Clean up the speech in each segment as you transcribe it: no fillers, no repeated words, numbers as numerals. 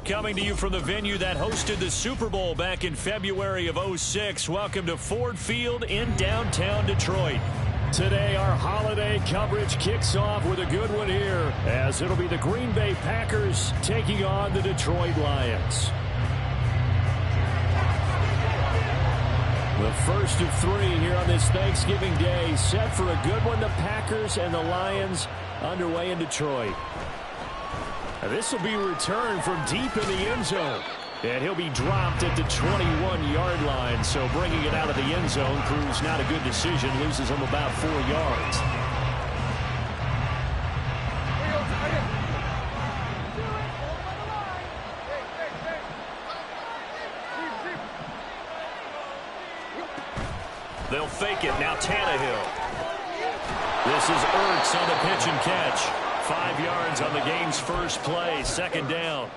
Coming to you from the venue that hosted the Super Bowl back in February of '06. Welcome to Ford Field in downtown Detroit. Today, our holiday coverage kicks off with a good one here, as it'll be the Green Bay Packers taking on the Detroit Lions. The first of three here on this Thanksgiving Day, set for a good one. The Packers and the Lions underway in Detroit. This will be returned from deep in the end zone. And he'll be dropped at the 21-yard line. So bringing it out of the end zone proves not a good decision. Loses him about 4 yards. They'll fake it. Now Tannehill. This is Ertz on the pitch and catch. 5 yards on the game's first play. Second down.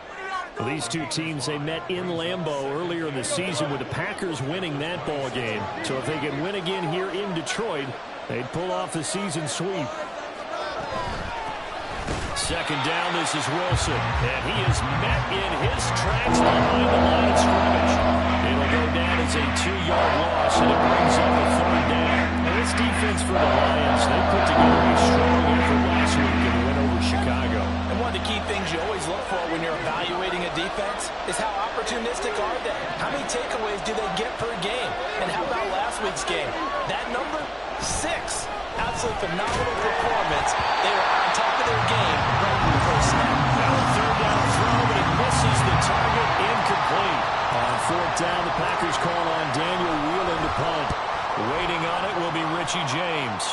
Well, these two teams, they met in Lambeau earlier in the season with the Packers winning that ball game. So if they can win again here in Detroit, they'd pull off the season sweep. Second down, this is Wilson. And he is met in his tracks behind the line of scrimmage. It'll go down as a 2-yard loss, and it brings up a third down. And this defense for the Lions, they put together a strong effort last week in the win over Chicago. And one of the key things you always look for when you're evaluating a defense is how opportunistic are they? How many takeaways do they get per game? And how about last week's game? That number, 6. Absolutely phenomenal performance. They were on top of their game right from the first snap. Now a third down throw, but it misses the target, incomplete. On fourth down, the Packers call on Daniel Whelan to punt. Waiting on it will be Richie James.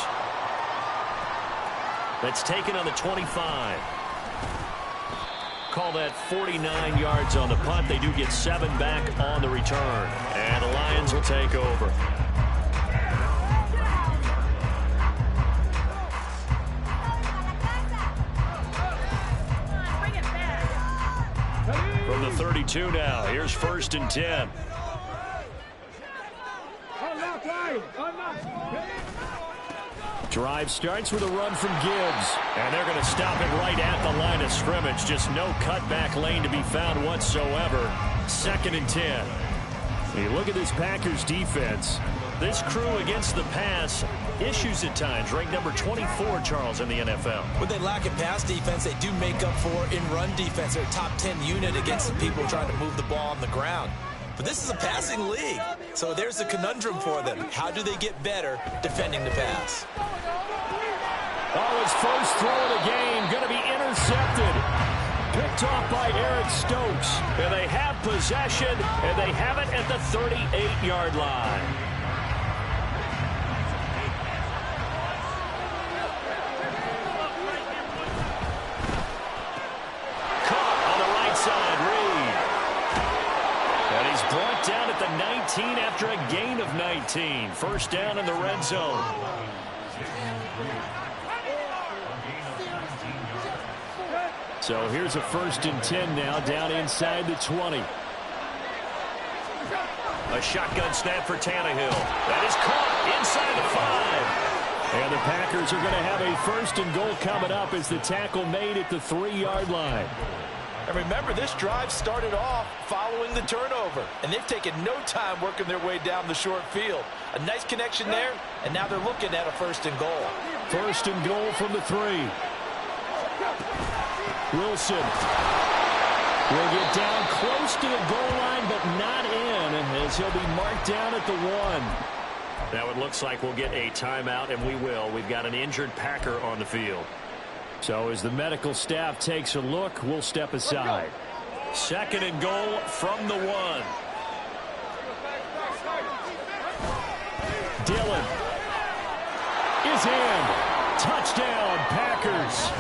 That's taken on the 25. Call that 49 yards on the punt. They do get 7 back on the return. And the Lions will take over. From the 32 now, here's 1st and 10. Drive starts with a run from Gibbs. And they're going to stop it right at the line of scrimmage. Just no cutback lane to be found whatsoever. 2nd and 10. You look at this Packers defense. This crew against the pass, issues at times. Ranked number 24, Charles, in the NFL. When they lack in pass defense, they do make up for in run defense. They're a top 10 unit against the people trying to move the ball on the ground. But this is a passing league, so there's a conundrum for them. How do they get better defending the pass? Oh, his first throw of the game going to be intercepted. Picked off by Eric Stokes. And they have possession, and they have it at the 38-yard line. Caught on the right side, Reed. And he's brought down at the 19 after a gain of 19. First down in the red zone. So here's a 1st and 10 now, down inside the 20. A shotgun snap for Tannehill. That is caught inside the 5. And the Packers are going to have a 1st and goal coming up as the tackle made at the 3-yard line. And remember, this drive started off following the turnover. And they've taken no time working their way down the short field. A nice connection there, and now they're looking at a 1st and goal. 1st and goal from the 3. Wilson will get down close to the goal line, but not in, as he'll be marked down at the 1. Now it looks like we'll get a timeout, and we will. We've got an injured Packer on the field. So as the medical staff takes a look, we'll step aside. 2nd and goal from the 1. Dillon is in. Touchdown, Packers.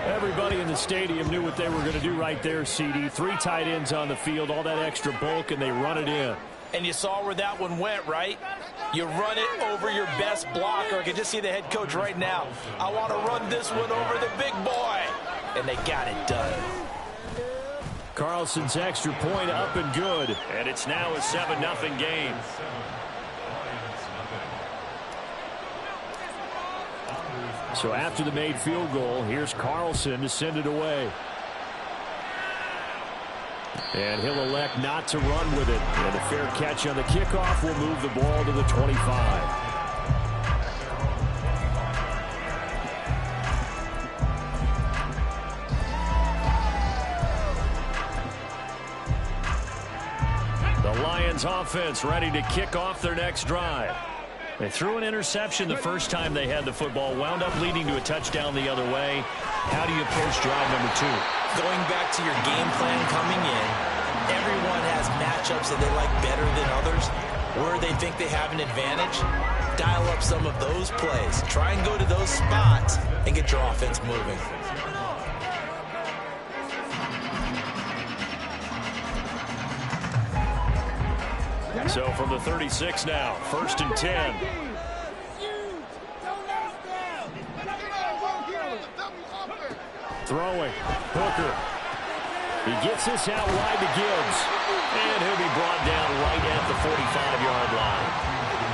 Everybody in the stadium knew what they were going to do right there, CD. 3 tight ends on the field, all that extra bulk, and they run it in. And you saw where that one went, right? You run it over your best blocker. I can just see the head coach right now. I want to run this one over the big boy. And they got it done. Carlson's extra point up and good. And it's now a 7-0 game. So after the made field goal, here's Carlson to send it away. And he'll elect not to run with it. And a fair catch on the kickoff will move the ball to the 25. The Lions offense ready to kick off their next drive. They threw an interception the first time they had the football, wound up leading to a touchdown the other way. How do you approach drive number 2? Going back to your game plan coming in, everyone has matchups that they like better than others. Where they think they have an advantage, dial up some of those plays. Try and go to those spots and get your offense moving. So from the 36 now, 1st and 10. Throwing. Hooker. He gets this out wide to Gibbs. And he'll be brought down right at the 45-yard line.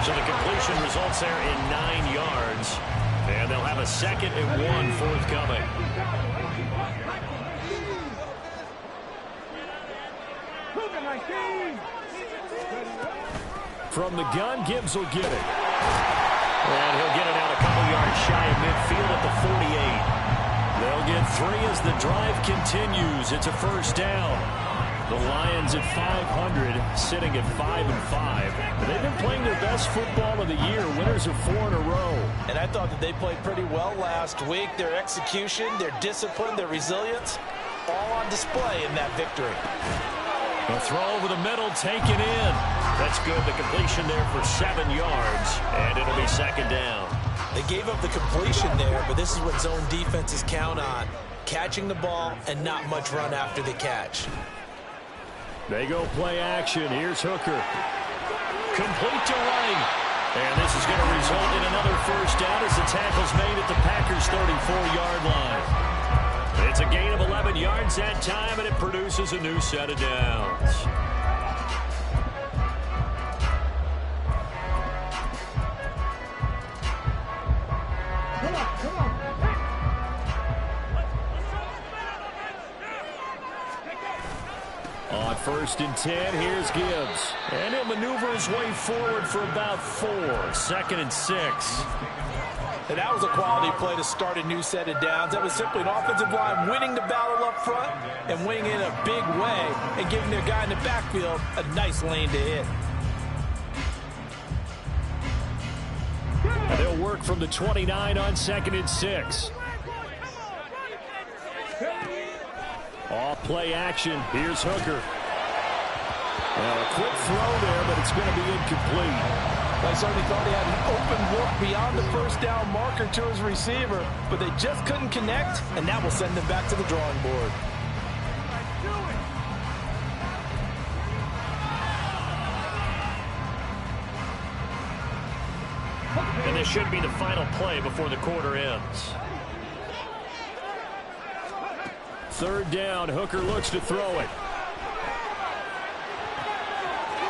So the completion results there in 9 yards. And they'll have a 2nd and 1 forthcoming. From the gun, Gibbs will get it. And he'll get it out a couple yards shy of midfield at the 48. They'll get 3 as the drive continues. It's a 1st down. The Lions at 500, sitting at 5-5. They've been playing their best football of the year, winners of 4 in a row. And I thought that they played pretty well last week. Their execution, their discipline, their resilience, all on display in that victory. A throw over the middle, taken in. That's good. The completion there for 7 yards, and it'll be 2nd down. They gave up the completion there, but this is what zone defenses count on. Catching the ball and not much run after the catch. They go play action. Here's Hooker. Complete to Wright. And this is going to result in another 1st down as the tackle's made at the Packers' 34-yard line. It's a gain of 11 yards that time, and it produces a new set of downs. On 1st and 10, here's Gibbs. And he'll maneuver his way forward for about 4. 2nd and 6. And that was a quality play to start a new set of downs. That was simply an offensive line winning the battle up front and winning in a big way and giving their guy in the backfield a nice lane to hit. And they'll work from the 29 on 2nd and 6. Off play action. Here's Hooker. Now a quick throw there, but it's going to be incomplete. I certainly thought he had an open look beyond the 1st down marker to his receiver, but they just couldn't connect, and that will send them back to the drawing board. And this should be the final play before the quarter ends. 3rd down, Hooker looks to throw it.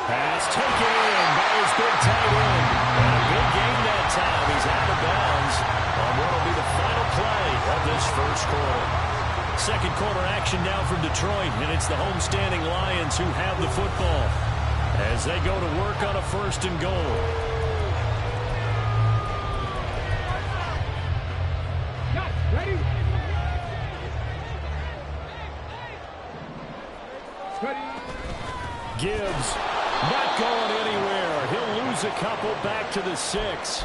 Pass taken in by his big tight end. And a big game that time. He's out of bounds on what will be the final play of this 1st quarter. 2nd quarter action now from Detroit, and it's the homestanding Lions who have the football as they go to work on a 1st and goal. Ready? Gibbs not going anywhere. He'll lose a couple back to the 6.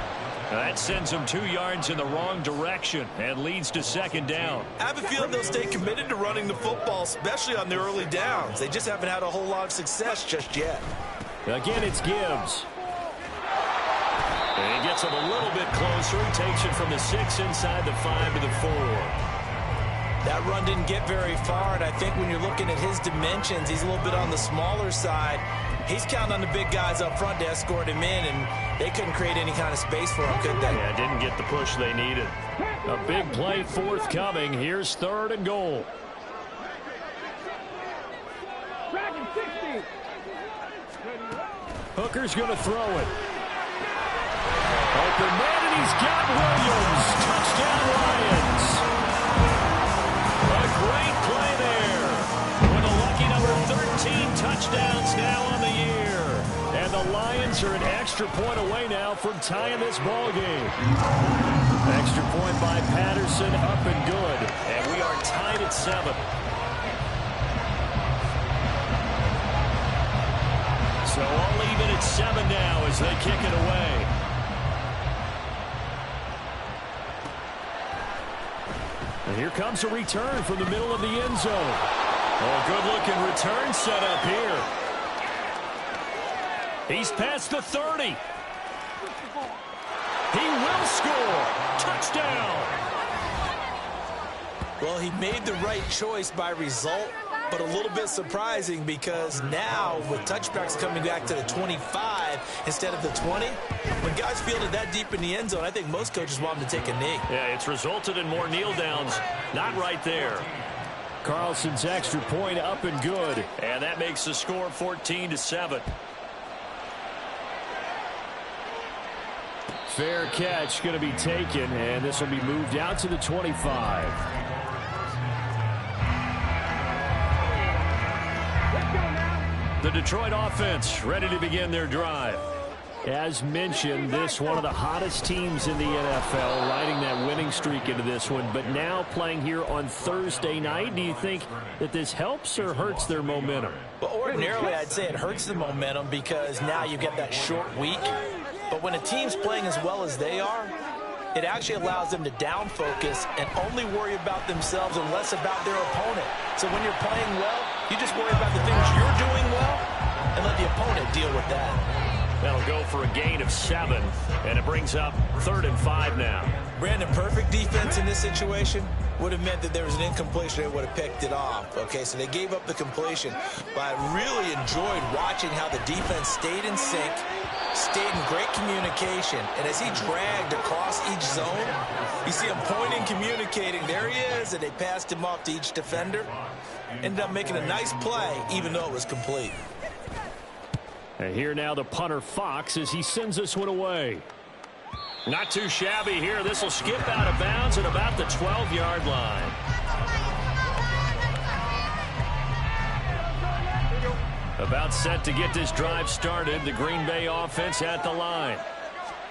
That sends him 2 yards in the wrong direction and leads to 2nd down. I have a feeling they'll stay committed to running the football, especially on the early downs. They just haven't had a whole lot of success just yet. Again, it's Gibbs. And he gets him a little bit closer. He takes it from the 6 inside the 5 to the 4. That run didn't get very far, and I think when you're looking at his dimensions, he's a little bit on the smaller side. He's counting on the big guys up front to escort him in, and they couldn't create any kind of space for him, could they? Yeah, didn't get the push they needed. A big play forthcoming. Here's 3rd and goal. Hooker's going to throw it. Open man, and he's got Williams. Touchdown, Lions. A great play there with a lucky number 30. touchdowns now on the year. And the Lions are an extra point away now from tying this ball game. Extra point by Patterson, up and good. And we are tied at 7. So all even at 7 now as they kick it away. And here comes a return from the middle of the end zone. Oh, good-looking return set up here. He's past the 30. He will score. Touchdown. Well, he made the right choice by result, but a little bit surprising because now with touchbacks coming back to the 25 instead of the 20, when guys fielded that deep in the end zone, I think most coaches want them to take a knee. Yeah, it's resulted in more kneel downs. Not right there. Carlson's extra point up and good. And that makes the score 14-7. Fair catch going to be taken, and this will be moved out to the 25. The Detroit offense ready to begin their drive. As mentioned, this one of the hottest teams in the NFL, riding that winning streak into this one, but now playing here on Thursday night. Do you think that this helps or hurts their momentum? Well, ordinarily, I'd say it hurts the momentum because now you get that short week. But when a team's playing as well as they are, it actually allows them to down focus and only worry about themselves and less about their opponent. So when you're playing well, you just worry about the things you're doing well and let the opponent deal with that. That'll go for a gain of 7, and it brings up 3rd and 5 now. Brandon, perfect defense in this situation would have meant that there was an incompletion. They would have picked it off. Okay, so they gave up the completion. But I really enjoyed watching how the defense stayed in sync, stayed in great communication. And as he dragged across each zone, you see him pointing, communicating. There he is, and they passed him off to each defender. Ended up making a nice play, even though it was complete. And here now the punter Fox as he sends this one away. Not too shabby here. This will skip out of bounds at about the 12-yard line. About set to get this drive started. The Green Bay offense at the line.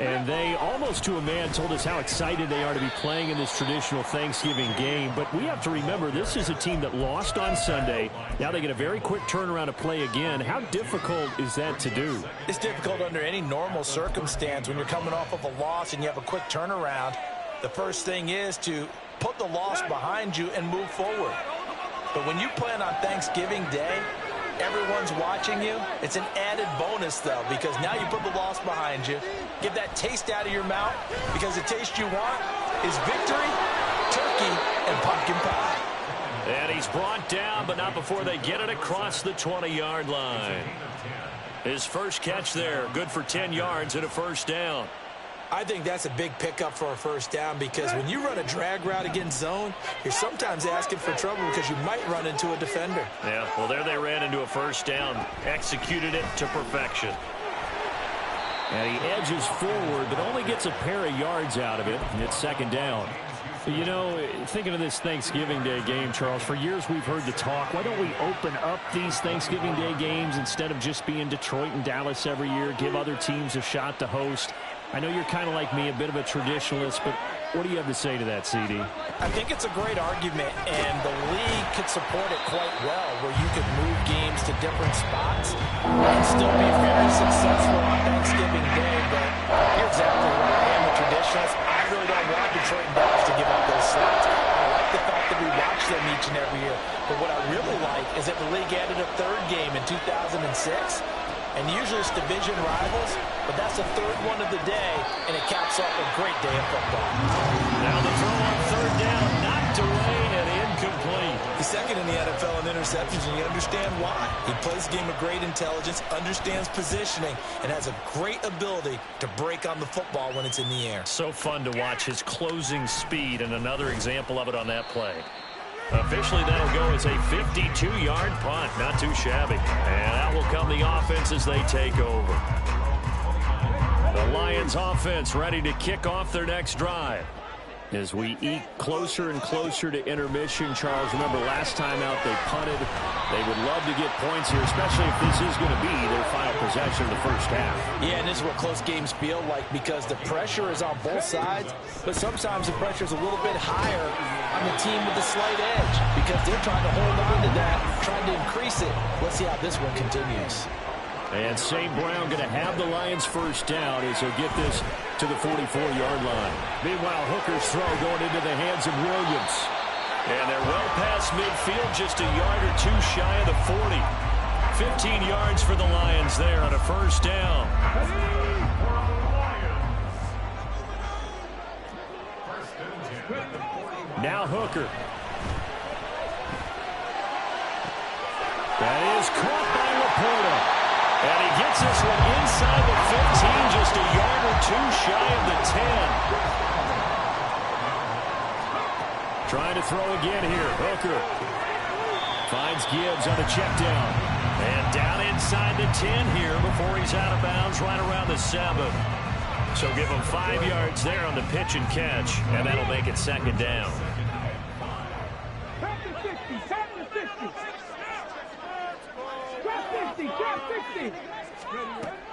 And they, almost to a man, told us how excited they are to be playing in this traditional Thanksgiving game. But we have to remember, this is a team that lost on Sunday. Now they get a very quick turnaround to play again. How difficult is that to do? It's difficult under any normal circumstance when you're coming off of a loss and you have a quick turnaround. The first thing is to put the loss behind you and move forward. But when you play on Thanksgiving Day, everyone's watching you. It's an added bonus, though, because now you put the loss behind you. Get that taste out of your mouth, because the taste you want is victory, turkey, and pumpkin pie. And he's brought down, but not before they get it across the 20-yard line. His first catch there, good for 10 yards and a first down. I think that's a big pickup for a first down because when you run a drag route against zone, you're sometimes asking for trouble because you might run into a defender. Yeah, well, there they ran into a first down, executed it to perfection. And he edges forward, but only gets a pair of yards out of it, and it's second down. You know, thinking of this Thanksgiving Day game, Charles, for years we've heard the talk, why don't we open up these Thanksgiving Day games instead of just being Detroit and Dallas every year, give other teams a shot to host? I know you're kind of like me, a bit of a traditionalist, but what do you have to say to that, CD? I think it's a great argument, and the league could support it quite well, where you could move games to different spots and still be very successful on Thanksgiving Day. But you're exactly right. I am a traditionalist. I really don't want Detroit and Dallas to give up those slots. I like the fact that we watch them each and every year. But what I really like is that the league added a third game in 2006. And usually it's division rivals, but that's the third one of the day, and it caps off a great day of football. Now the throw on third down, knocked away and incomplete. He's second in the NFL in interceptions, and you understand why. He plays a game of great intelligence, understands positioning, and has a great ability to break on the football when it's in the air. So fun to watch his closing speed, and another example of it on that play. Officially, that'll go as a 52-yard punt. Not too shabby. And that will come the offense as they take over. The Lions offense ready to kick off their next drive. As we eke closer and closer to intermission, Charles, remember last time out they punted. They would love to get points here, especially if this is going to be their final possession of the first half. Yeah, and this is what close games feel like because the pressure is on both sides, but sometimes the pressure is a little bit higher on the team with the slight edge because they're trying to hold on to that, trying to increase it. Let's see how this one continues. And St. Brown going to have the Lions first down as he'll get this to the 44-yard line. Meanwhile, Hooker's throw going into the hands of Williams. And they're well past midfield, just a yard or two shy of the 40. 15 yards for the Lions there on a first down. Now Hooker. That is caught by Laporta. And he gets this one inside the 15, just a yard or two shy of the 10. Trying to throw again here. Hooker finds Gibbs on a check down. And down inside the 10 here before he's out of bounds right around the 7. So give him 5 yards there on the pitch and catch, and that'll make it second down.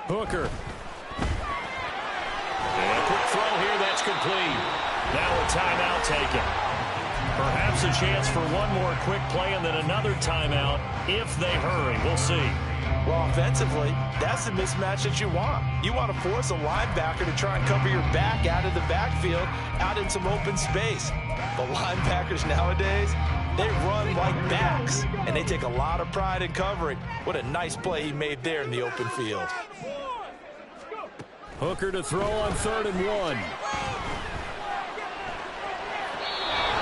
Hooker. And a quick throw here, that's complete. Now a timeout taken. Perhaps a chance for one more quick play and then another timeout if they hurry. We'll see. Well, offensively, that's the mismatch that you want. You want to force a linebacker to try and cover your back out of the backfield, out in some open space. But linebackers nowadays, they run like backs, and they take a lot of pride in covering. What a nice play he made there in the open field. Hooker to throw on 3rd and 1.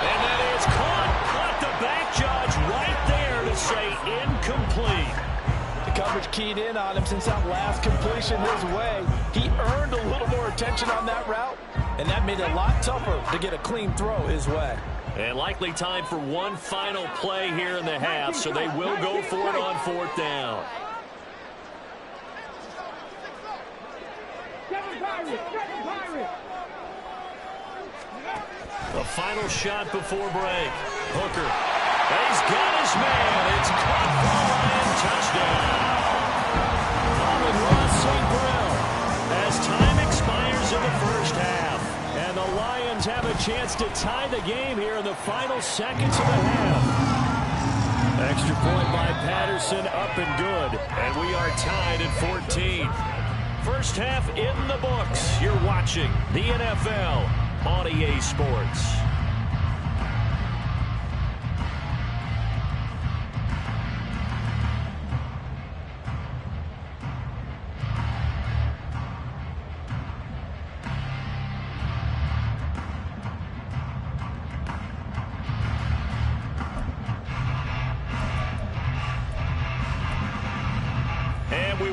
And that is caught the back judge right there to say incomplete. The coverage keyed in on him since that last completion his way. He earned a little more attention on that route, and that made it a lot tougher to get a clean throw his way. And likely time for one final play here in the half, so they will go for it on 4th down. The final shot before break. Hooker. He's got his man. It's caught for a Lion touchdown. Amon-Ra St. Brown as time expires in the first half. And the Lions have a chance to tie the game here in the final seconds of the half. Extra point by Patterson, up and good. And we are tied at 14. First half in the books. You're watching the NFL on EA Sports.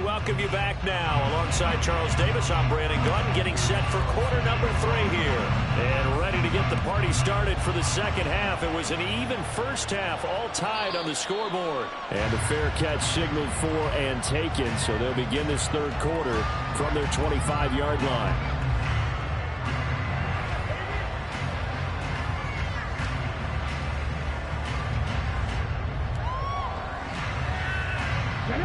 Welcome you back now. Alongside Charles Davis, I'm Brandon Gunn, getting set for quarter number 3 here. And ready to get the party started for the second half. It was an even first half, all tied on the scoreboard. And a fair catch signaled for and taken, so they'll begin this third quarter from their 25-yard line.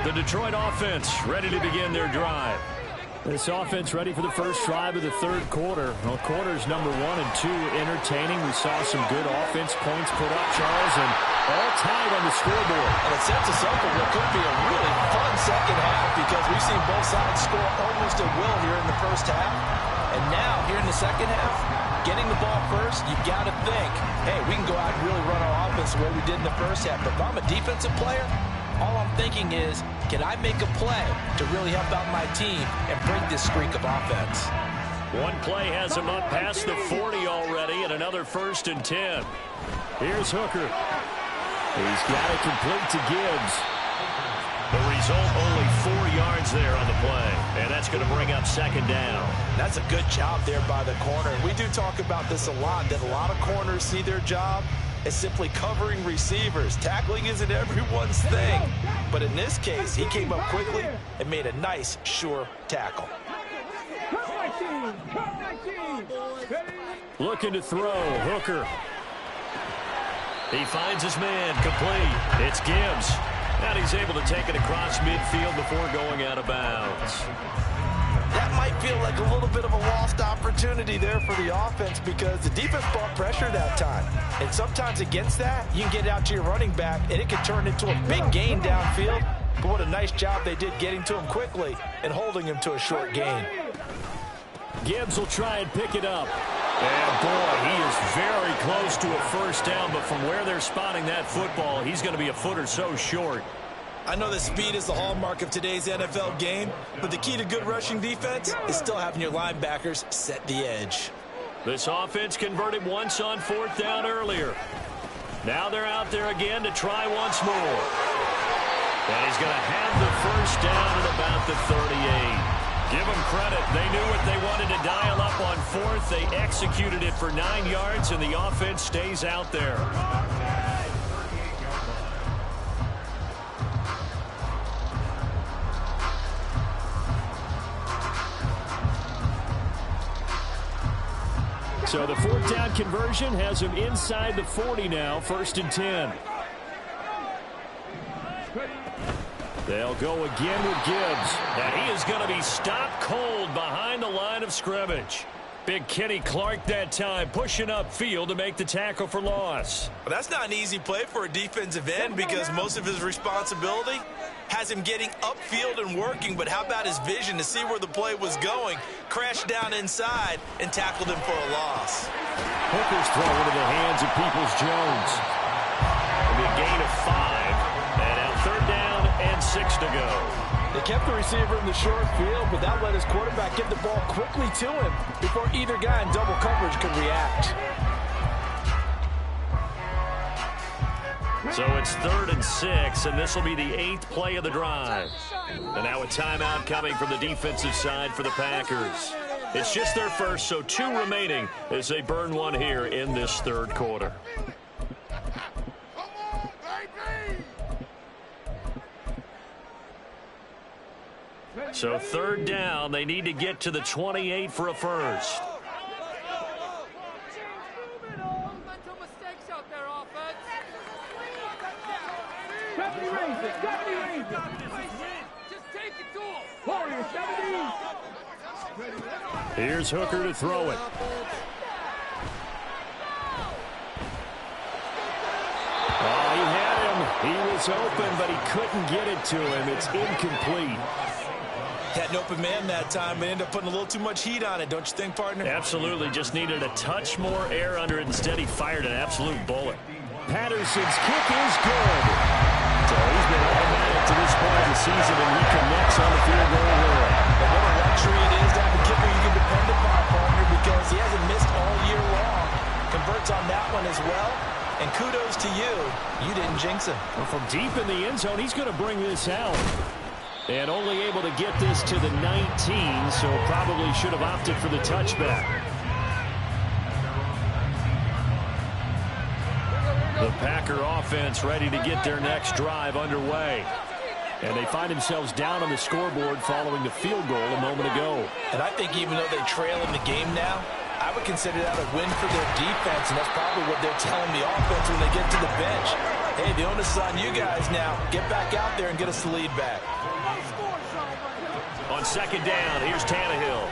The Detroit offense ready to begin their drive. This offense ready for the first drive of the third quarter. Well, quarters number 1 and 2 entertaining. We saw some good offense points put up, Charles, and all tied on the scoreboard. And it sets us up for what could be a really fun second half because we've seen both sides score almost at will here in the first half. And now, here in the second half, getting the ball first, you've got to think, hey, we can go out and really run our offense the way we did in the first half. But if I'm a defensive player, all I'm thinking is, can I make a play to really help out my team and break this streak of offense? One play has him up past the 40 already, and another 1st and 10. Here's Hooker. He's got it complete to Gibbs. The result, only 4 yards there on the play, and that's going to bring up second down. That's a good job there by the corner. And we do talk about this a lot, that a lot of corners see their job is simply covering receivers. Tackling isn't everyone's thing. But in this case, he came up quickly and made a nice, sure tackle. Looking to throw. Hooker. He finds his man. Complete. It's Gibbs. And he's able to take it across midfield before going out of bounds. That might feel like a little bit of a lost opportunity there for the offense because the defense brought pressure that time. And sometimes against that, you can get it out to your running back, and it can turn into a big gain downfield. But what a nice job they did getting to him quickly and holding him to a short gain. Gibbs will try and pick it up. And, boy, he is very close to a first down, but from where they're spotting that football, he's going to be a foot or so short. I know that speed is the hallmark of today's NFL game, but the key to good rushing defense is still having your linebackers set the edge. This offense converted once on fourth down earlier. Now they're out there again to try once more. And he's going to have the first down at about the 38. Give them credit. They knew what they wanted to dial up on fourth. They executed it for 9 yards, and the offense stays out there. So the fourth down conversion has him inside the 40 now, 1st and 10. They'll go again with Gibbs. And he is going to be stopped cold behind the line of scrimmage. Big Kenny Clark that time pushing upfield to make the tackle for loss. Well, that's not an easy play for a defensive end because most of his responsibility has him getting upfield and working, but how about his vision to see where the play was going, crashed down inside, and tackled him for a loss. Hooker's throw into the hands of Peoples-Jones. It'll be a gain of 5, and now 3rd down and 6 to go. They kept the receiver in the short field, but that let his quarterback get the ball quickly to him before either guy in double coverage could react. So it's 3rd and 6, and this will be the 8th play of the drive. And now a timeout coming from the defensive side for the Packers. It's just their first, so 2 remaining as they burn one here in this 3rd quarter. So 3rd down, they need to get to the 28 for a first. Here's Hooker to throw it. Oh, he had him. He was open, but he couldn't get it to him. It's incomplete. Had an open man that time, but ended up putting a little too much heat on it, don't you think, partner? Absolutely. Just needed a touch more air under it. Instead, he fired an absolute bullet. Patterson's kick is good. So he's been automatic to this point of the season, and he connects on the field goal here. But what a luxury it is to have a kicker you can depend upon, partner, because he hasn't missed all year long. Converts on that one as well. And kudos to you. You didn't jinx him. Well, from deep in the end zone, he's going to bring this out. And only able to get this to the 19, so probably should have opted for the touchback. The Packer offense ready to get their next drive underway. And they find themselves down on the scoreboard following the field goal a moment ago. And I think even though they trail in the game now, I would consider that a win for their defense, and that's probably what they're telling the offense when they get to the bench. Hey, the onus is on you guys now. Get back out there and get us the lead back. On 2nd down, here's Tannehill.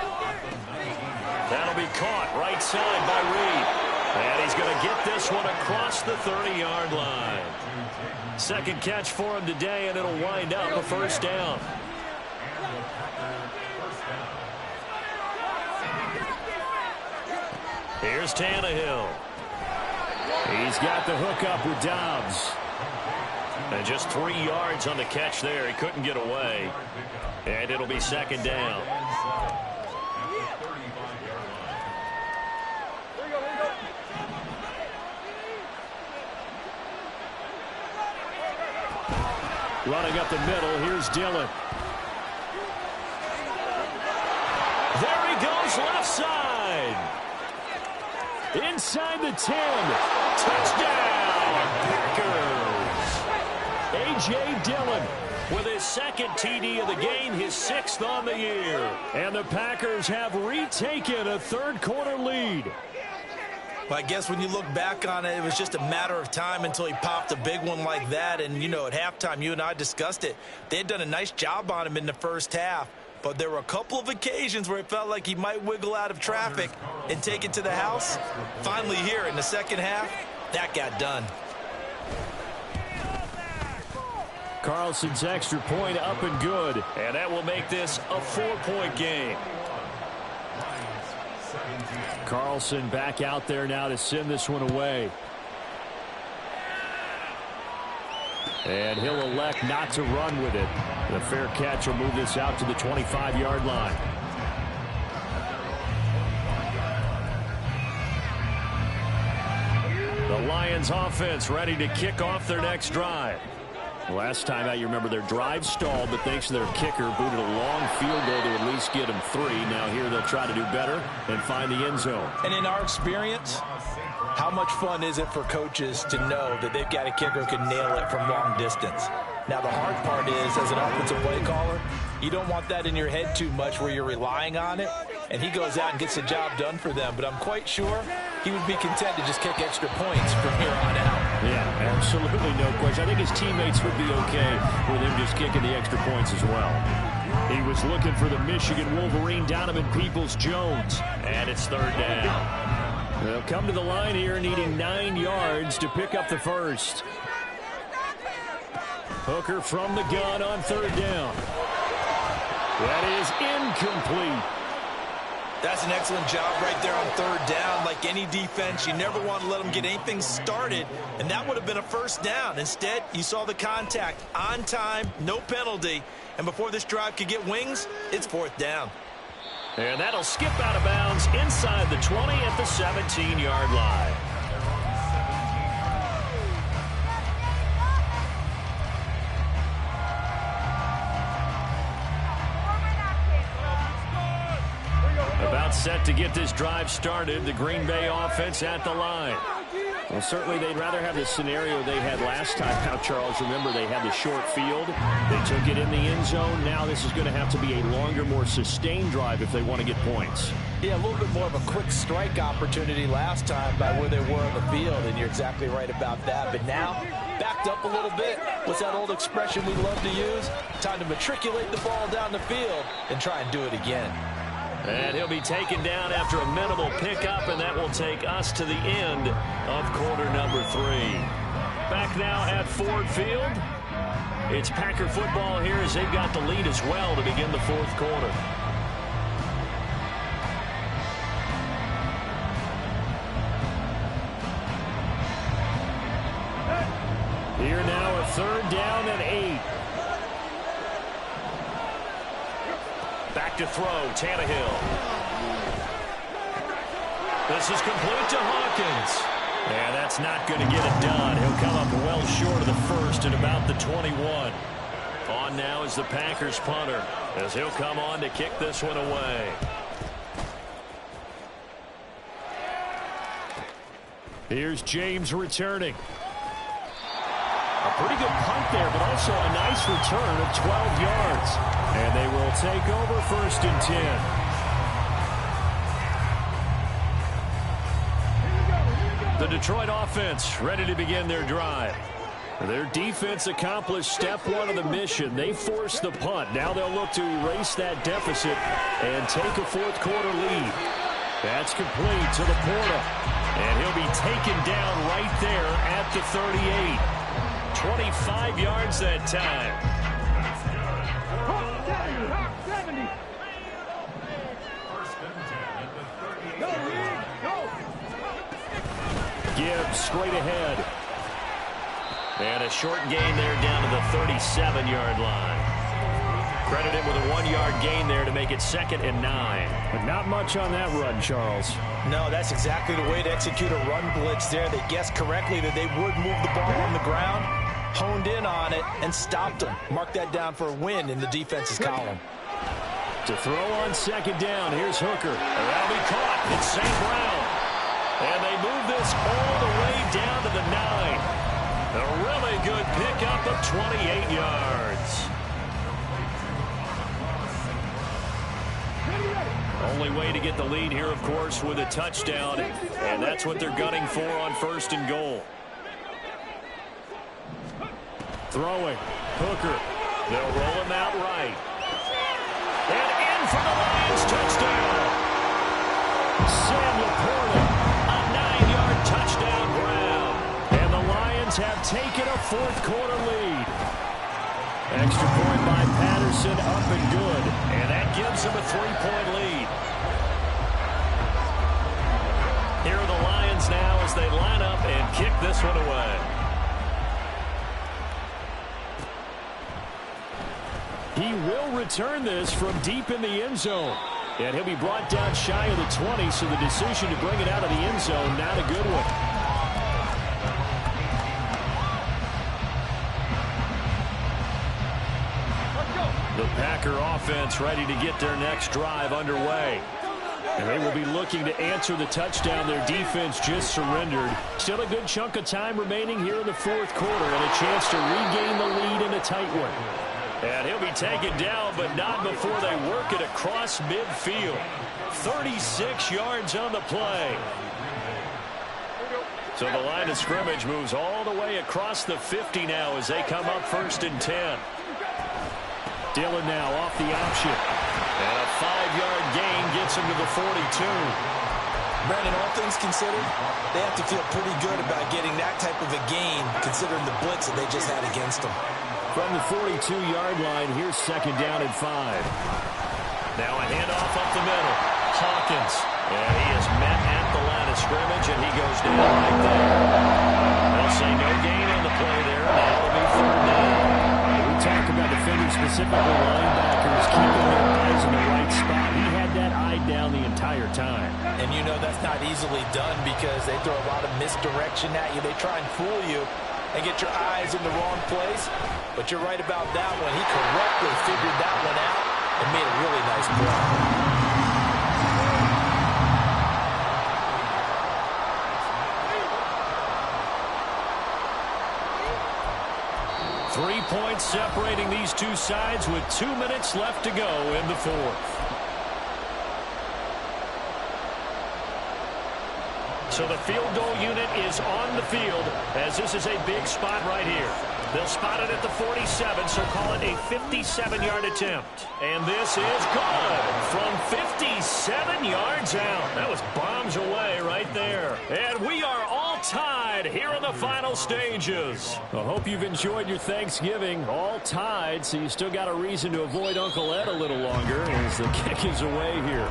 That'll be caught right side by Reed. And he's going to get this one across the 30-yard line. 2nd catch for him today, and it'll wind up a first down. Here's Tannehill. He's got the hook up with Dobbs. And just 3 yards on the catch there. He couldn't get away. And it'll be 2nd down. Running up the middle, here's Dillon. There he goes, left side. Inside the 10. Touchdown, Packers. A.J. Dillon with his second TD of the game, his 6th on the year. And the Packers have retaken a third-quarter lead. Well, I guess when you look back on it, it was just a matter of time until he popped a big one like that. And, you know, at halftime, you and I discussed it. They had done a nice job on him in the first half. But there were a couple of occasions where it felt like he might wiggle out of traffic and take it to the house. Finally here in the second half, that got done. Carlson's extra point up and good. And that will make this a 4-point game. Carlson back out there now to send this one away. And he'll elect not to run with it. The fair catch will move this out to the 25-yard line. The Lions offense ready to kick off their next drive. Last time out, you remember their drive stalled, but thanks to their kicker, booted a long field goal to at least get them 3. Now here they'll try to do better and find the end zone. And in our experience, how much fun is it for coaches to know that they've got a kicker who can nail it from long distance? Now, the hard part is, as an offensive play caller, you don't want that in your head too much where you're relying on it, and he goes out and gets the job done for them. But I'm quite sure he would be content to just kick extra points from here on out. Yeah, absolutely no question. I think his teammates would be okay with him just kicking the extra points as well. He was looking for the Michigan Wolverine, Donovan Peoples-Jones, and it's 3rd down. They'll come to the line here needing 9 yards to pick up the first. Hooker from the gun on 3rd down. That is incomplete. That's an excellent job right there on 3rd down. Like any defense, you never want to let them get anything started, and that would have been a 1st down. Instead, you saw the contact on time, no penalty, and before this drive could get wings, it's 4th down. And that'll skip out of bounds inside the 20 at the 17-yard line. About set to get this drive started, the Green Bay offense at the line. Well, certainly they'd rather have the scenario they had last time out, Charles. Remember, they had the short field. They took it in the end zone. Now this is going to have to be a longer, more sustained drive if they want to get points. Yeah, a little bit more of a quick strike opportunity last time by where they were on the field, and you're exactly right about that. But now, backed up a little bit. What's that old expression we love to use? Time to matriculate the ball down the field and try and do it again. And he'll be taken down after a minimal pickup, and that will take us to the end of quarter number 3. Back now at Ford Field. It's Packer football here as they've got the lead as well to begin the 4th quarter. Here now a 3rd down and 8. Back to throw, Tannehill. This is complete to Hawkins. And that's not going to get it done. He'll come up well short of the first at about the 21. On now is the Packers punter as he'll come on to kick this one away. Here's James returning. A pretty good punt there, but also a nice return of 12 yards. And they will take over 1st and 10. The Detroit offense ready to begin their drive. Their defense accomplished step 1 of the mission. They forced the punt. Now they'll look to erase that deficit and take a 4th quarter lead. That's complete to the Porta. And he'll be taken down right there at the 38. 25 yards that time. Gibbs straight ahead. And a short gain there down to the 37-yard line. Credited with a 1-yard gain there to make it 2nd and 9. But not much on that run, Charles. No, that's exactly the way to execute a run blitz there. They guessed correctly that they would move the ball on the ground, honed in on it, and stopped them. Mark that down for a win in the defense's column. To throw on 2nd down, here's Hooker. That'll be caught. It's St. Brown. And they move this all the way down to the 9. A really good pickup of 28 yards. Only way to get the lead here, of course, with a touchdown, and that's what they're gunning for on 1st and goal. Throwing. Hooker. They'll roll him out right. And in for the Lions touchdown. Sam Laporta, a 9-yard touchdown grab. And the Lions have taken a 4th quarter lead. Extra point by Patterson, up and good. And that gives them a 3-point lead. Here are the Lions now as they line up and kick this one away. He will return this from deep in the end zone. And he'll be brought down shy of the 20, so the decision to bring it out of the end zone, not a good one. The Packer offense ready to get their next drive underway. And they will be looking to answer the touchdown their defense just surrendered. Still a good chunk of time remaining here in the 4th quarter and a chance to regain the lead in a tight one. And he'll be taken down, but not before they work it across midfield. 36 yards on the play. So the line of scrimmage moves all the way across the 50 now as they come up 1st and 10. Dillon now off the option. And a 5-yard gain gets him to the 42. Brandon, all things considered, they have to feel pretty good about getting that type of a gain, considering the blitz that they just had against them. From the 42-yard line, here's 2nd down and 5. Now a handoff up the middle. Hawkins. And he is met at the line of scrimmage, and he goes down right there. They'll say no gain on the play there. Now it'll be 3rd down. We talk about defenders, specifically linebackers, keeping their eyes in the right spot. He had that eye down the entire time. And you know that's not easily done because they throw a lot of misdirection at you. They try and fool you and get your eyes in the wrong place. But you're right about that one. He correctly figured that one out and made a really nice play. 3 points separating these two sides with 2 minutes left to go in the 4th. So the field goal unit is on the field as this is a big spot right here. They'll spot it at the 47, so call it a 57-yard attempt. And this is good from 57 yards out. That was bombs away right there. And we are all tied here in the final stages. I hope you've enjoyed your Thanksgiving. All tied, so you still got a reason to avoid Uncle Ed a little longer as the kick is away here.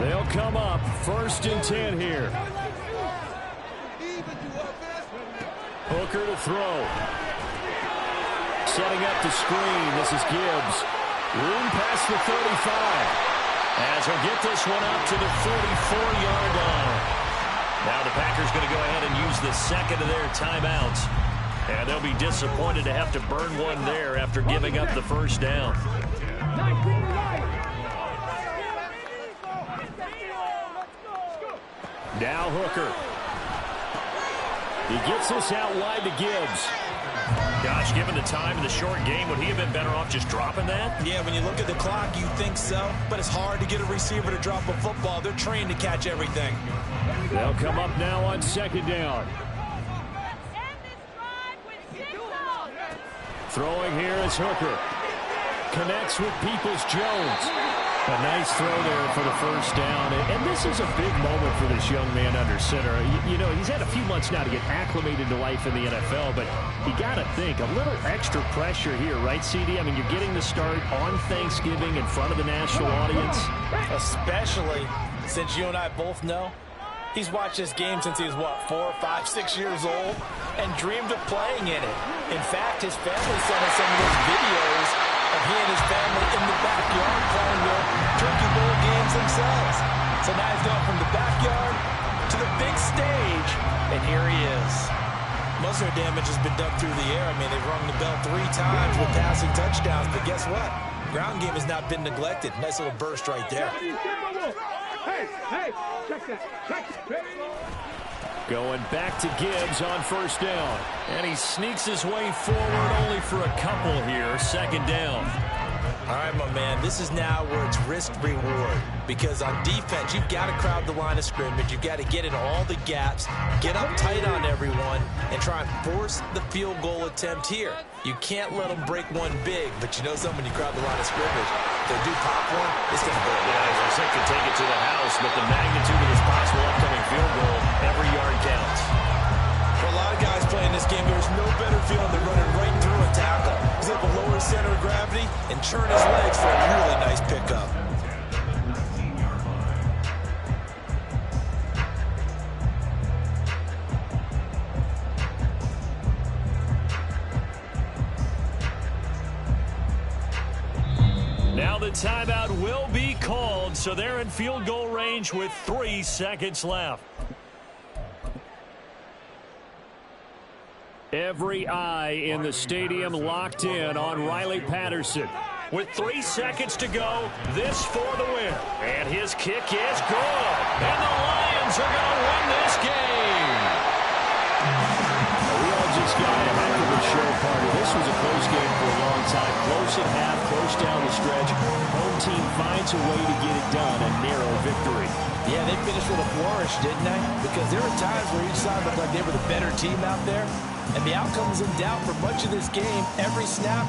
They'll come up 1st and 10 here. Hooker to throw. Setting up the screen. This is Gibbs. Room past the 35. As he'll get this one up to the 44-yard line. Now the Packers going to go ahead and use the second of their timeouts. And they'll be disappointed to have to burn one there after giving up the first down. Now Hooker. He gets this out wide to Gibbs. Gosh, given the time in the short game, would he have been better off just dropping that? Yeah, when you look at the clock, you think so. But it's hard to get a receiver to drop a football. They're trained to catch everything. They'll come up now on 2nd down. Throwing here is Hooker. Connects with Peoples-Jones. A nice throw there for the first down. And this is a big moment for this young man under center. You know, he's had a few months now to get acclimated to life in the NFL, but you got to think, a little extra pressure here, right, CD? I mean, you're getting the start on Thanksgiving in front of the national audience. Especially since you and I both know he's watched this game since he was, what, 4, 5, 6 years old and dreamed of playing in it. In fact, his family sent us some of those videos of he and his family in the backyard playing their Turkey Bowl games themselves. So now he's gone from the backyard to the big stage, and here he is. Most of their damage has been done through the air. I mean, they've rung the bell 3 times with passing touchdowns, but guess what? Ground game has not been neglected. Nice little burst right there. Hey, check that. Check. Going back to Gibbs on first down. And he sneaks his way forward only for a couple here. Second down. All right, my man, this is now where it's risk-reward. Because on defense, you've got to crowd the line of scrimmage. You've got to get in all the gaps, get up tight on everyone, and try and force the field goal attempt here. You can't let them break one big, but you know something, when you crowd the line of scrimmage, if they do pop one, it's going to go. Yeah, as I said, could take it to the house, but the magnitude of this possible upcoming field goal, every yard counts. For a lot of guys playing this game, there's no better feeling than running right through a tackle. He's able to lower his center of gravity and churn his legs for a really nice pickup. Now the timeout will be called, so they're in field goal range with 3 seconds left. Every eye in the stadium locked in on Riley Patterson. With 3 seconds to go, this for the win. And his kick is good. And the Lions are going to win this game. We all just got a heck of a show party. This was a close game for a long time. Close at half, close down the stretch. Home team finds a way to get it done. A narrow victory. Yeah, they finished with a flourish, didn't they? Because there were times where each side looked like they were the better team out there. And the outcome was in doubt for much of this game. Every snap